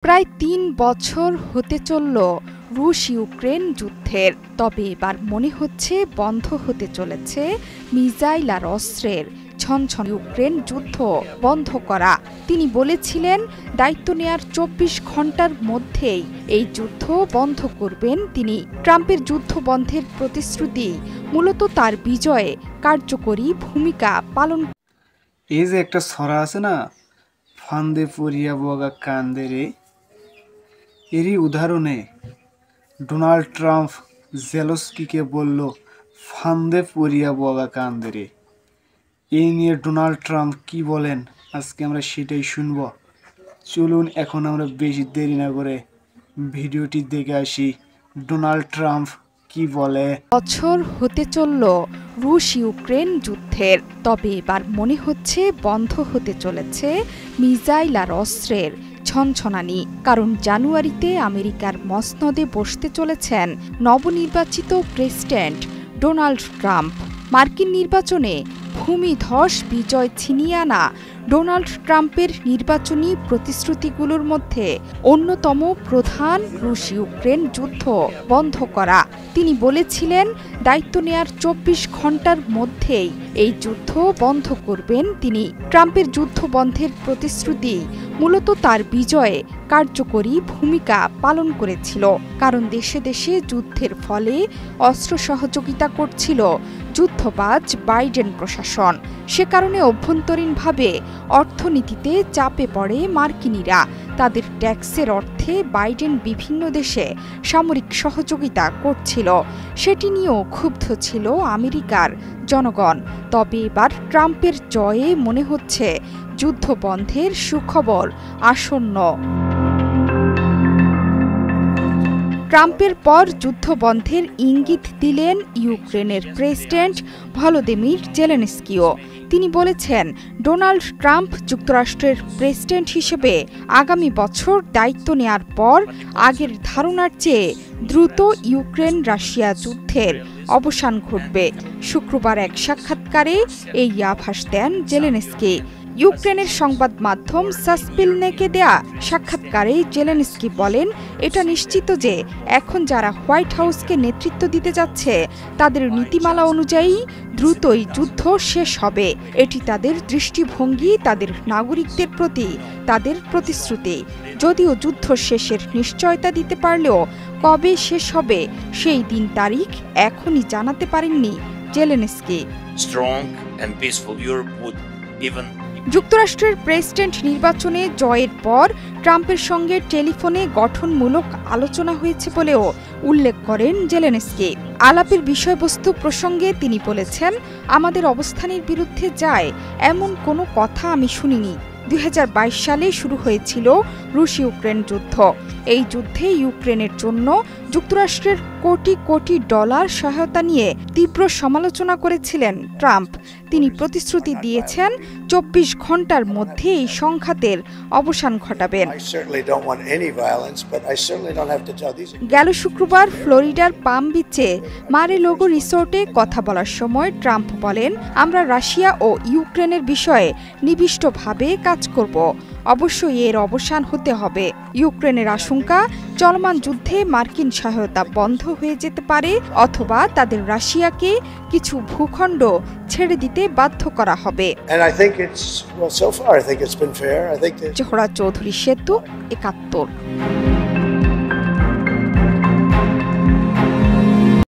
প্রায় ৩ বছর হতে চলল রুশ ইউক্রেন যুদ্ধের। তবে এবার মনে হচ্ছে বন্ধ হতে চলেছে মিসাইল আর অস্ত্রের ছনছন। ইউক্রেন যুদ্ধ বন্ধ করা। তিনি বলেছিলেন দায়িত্ব নেয়ার ২৪ ঘন্টার মধ্যেই এই যুদ্ধ বন্ধ করবেন তিনি। ট্রাম্পের যুদ্ধ বন্ধের প্রতিশ্রুতি মূলত তার বিজয়ে কার্যকরী ভূমিকা পালন। এই যে একটা ছড়া আছে না, ফান্দে পড়িয়া বগা কান্দে রে, এরই উদাহরণে ডোনাল্ড ট্রাম্প জেলেনস্কিকে বলল ফান্দে পড়িয়া বগা কান্দে রে। এই নিয়ে ডোনাল্ড ট্রাম্প কি বলেন আজকে আমরা সেটাই শুনব। চলুন এখন আমরা বেশি দেরি না করে ভিডিওটি দেখে আসি ডোনাল্ড ট্রাম্প কি বলে। বছর হতে চলল রুশ ইউক্রেন যুদ্ধের। তবে এবার মনে হচ্ছে বন্ধ হতে চলেছে মিসাইল আর অস্ত্রের ছনছনানি। কারণ জানুয়ারিতে আমেরিকার মসনদে বসতে চলেছেন নবনির্বাচিত প্রেসিডেন্ট ডোনাল্ড ট্রাম্প। মার্কিন নির্বাচনে ভূমিধস বিজয় ছিনিয়ে আনা ডোনাল্ড ট্রাম্পের নির্বাচনী প্রতিশ্রুতিগুলোর মধ্যে অন্যতম প্রধান রুশ ইউক্রেন যুদ্ধ বন্ধ করা। তিনি বলেছিলেন দায়িত্ব নেয়ার ২৪ ঘন্টার মধ্যেই এই যুদ্ধ বন্ধ করবেন তিনি। ট্রাম্পের যুদ্ধ বন্ধের প্রতিশ্রুতি মূলত তার বিজয়ে কার্যকরী ভূমিকা পালন করেছিল। কারণ দেশে দেশে যুদ্ধের ফলে অস্ত্র সহযোগিতা করছিল যুদ্ধবাজ বাইডেন প্রশাসন। সে কারণে অভ্যন্তরীণভাবে অর্থনীতিতে চাপে পড়ে মার্কিনিরা। তাদের ট্যাক্সের অর্থে বাইডেন বিভিন্ন দেশে সামরিক সহযোগিতা করছিল। সেটি নিয়েও ক্ষুব্ধ ছিল আমেরিকার জনগণ। তবে এবার ট্রাম্পের জয়ে মনে হচ্ছে যুদ্ধ বন্ধের সুখবর আসন্ন। ট্রাম্পের পর যুদ্ধবন্ধের ইঙ্গিত দিলেন ইউক্রেনের প্রেসিডেন্ট ভলোদিমির জেলেনস্কিও। তিনি বলেছেন ডোনাল্ড ট্রাম্প যুক্তরাষ্ট্রের প্রেসিডেন্ট হিসেবে আগামী বছর দায়িত্ব নেয়ার পর আগের ধারণার চেয়ে দ্রুত ইউক্রেন রাশিয়া যুদ্ধের অবসান ঘটবে। শুক্রবার এক সাক্ষাৎকারে এই আভাস দেন জেলেনস্কি। ইউক্রেনের সংবাদ মাধ্যম সাসপিলনেকে দেয়া সাক্ষাৎকারে জেলেনস্কি বলেন, এটা নিশ্চিত যে এখন যারা হোয়াইট হাউসকে নেতৃত্ব দিতে যাচ্ছে তাদের নীতিমালা অনুযায়ী দ্রুতই যুদ্ধ শেষ হবে। এটি তাদের দৃষ্টিভঙ্গি, তাদের নাগরিকদের প্রতি তাদের প্রতিশ্রুতি। যদিও যুদ্ধ শেষের নিশ্চয়তা দিতে পারলেও কবে শেষ হবে সেই দিন তারিখ এখনই জানাতে পারেননি জেলেনস্কি। যুক্তরাষ্ট্রের প্রেসিডেন্ট নির্বাচনে জয়ের পর ট্রাম্পের সঙ্গে টেলিফোনে গঠনমূলক আলোচনা হয়েছে বলেও উল্লেখ করেন জেলেনস্কি। আলাপের বিষয়বস্তু প্রসঙ্গে তিনি বলেছেন, আমাদের অবস্থানের বিরুদ্ধে যায় এমন কোনো কথা আমি শুনিনি। ২০২২ সালে শুরু হয়েছিল রুশ ইউক্রেন যুদ্ধ। এই যুদ্ধে ইউক্রেনের জন্য যুক্তরাষ্ট্রের কোটি কোটি ডলার সহায়তা নিয়ে তীব্র সমালোচনা করেছিলেন ট্রাম্প। তিনি প্রতিশ্রুতি দিয়েছেন ২৪ ঘন্টার মধ্যে এই সংঘাতের অবসান ঘটাবেন। গেল শুক্রবার ফ্লোরিডার পাম বিচে মারে-লোগো রিসোর্টে কথা বলার সময় ট্রাম্প বলেন, আমরা রাশিয়া ও ইউক্রেনের বিষয়ে নিবিষ্টভাবে কাজ করব। অবশ্যই এর অবসান হতে হবে। ইউক্রেনের আশঙ্কা চলমান যুদ্ধে মার্কিন সহায়তা বন্ধ হয়ে যেতে পারে অথবা তাদের রাশিয়াকে কিছু ভূখণ্ড ছেড়ে দিতে বাধ্য করা হবে। জোহরা চৌধুরী সেতু, ৭১।